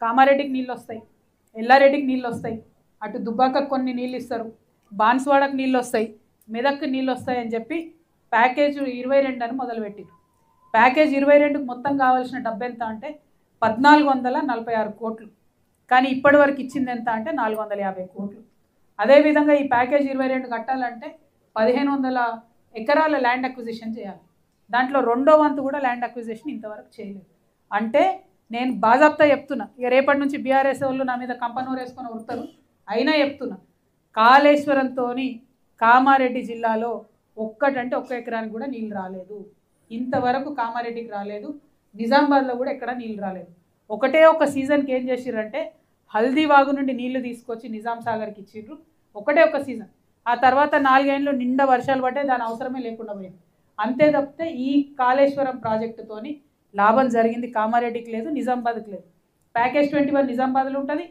కామారెడ్డికి నీళ్ళు వస్తాయి, ఎల్లారెడ్డికి నీళ్ళు వస్తాయి, అటు దుబ్బాకకు కొన్ని నీళ్ళు ఇస్తారు, బాన్స్వాడకు నీళ్ళు వస్తాయి, మెదక్కి నీళ్ళు వస్తాయి అని చెప్పి ప్యాకేజ్ 22 అని మొదలుపెట్టారు. ప్యాకేజ్ 22కు మొత్తం కావాల్సిన డబ్బు ఎంత అంటే 1446 కోట్లు. కానీ ఇప్పటి వరకు ఇచ్చింది ఎంత అంటే 450 కోట్లు. అదేవిధంగా ఈ ప్యాకేజ్ 22 కట్టాలంటే 1500 ఎకరాల ల్యాండ్ అక్విజిషన్ చేయాలి. దాంట్లో 2వ వంతు కూడా ల్యాండ్ అక్విజిషన్ ఇంతవరకు చేయలేదు. అంటే నేను బాజాప్తా చెప్తున్నా, ఇక రేపటి నుంచి బీఆర్ఎస్ వాళ్ళు నా మీద కంపనూరు వేసుకొని వస్తారు, అయినా చెప్తున్నా, కాళేశ్వరంతో కామారెడ్డి జిల్లాలో ఒక్కటంటే ఒక్క ఎకరానికి కూడా నీళ్ళు రాలేదు. ఇంతవరకు కామారెడ్డికి రాలేదు, నిజామాబాద్లో కూడా ఎక్కడ నీళ్ళు రాలేదు. ఒకటే ఒక సీజన్కి ఏం చేసిర్రంటే హల్దీవాగు నుండి నీళ్లు తీసుకొచ్చి నిజాం సాగర్కి ఇచ్చిర్రు, ఒకటే ఒక సీజన్. ఆ తర్వాత 4 ఏళ్ళు నిండా వర్షాలు పడ్డాయి, దాని అవసరమే లేకుండా పోయింది. అంతే తప్పితే ఈ కాళేశ్వరం ప్రాజెక్టుతోని లాభం జరిగింది కామారెడ్డికి లేదు, నిజామాబాద్కి లేదు. ప్యాకేజ్ 21 నిజామాబాద్లో ఉంటుంది,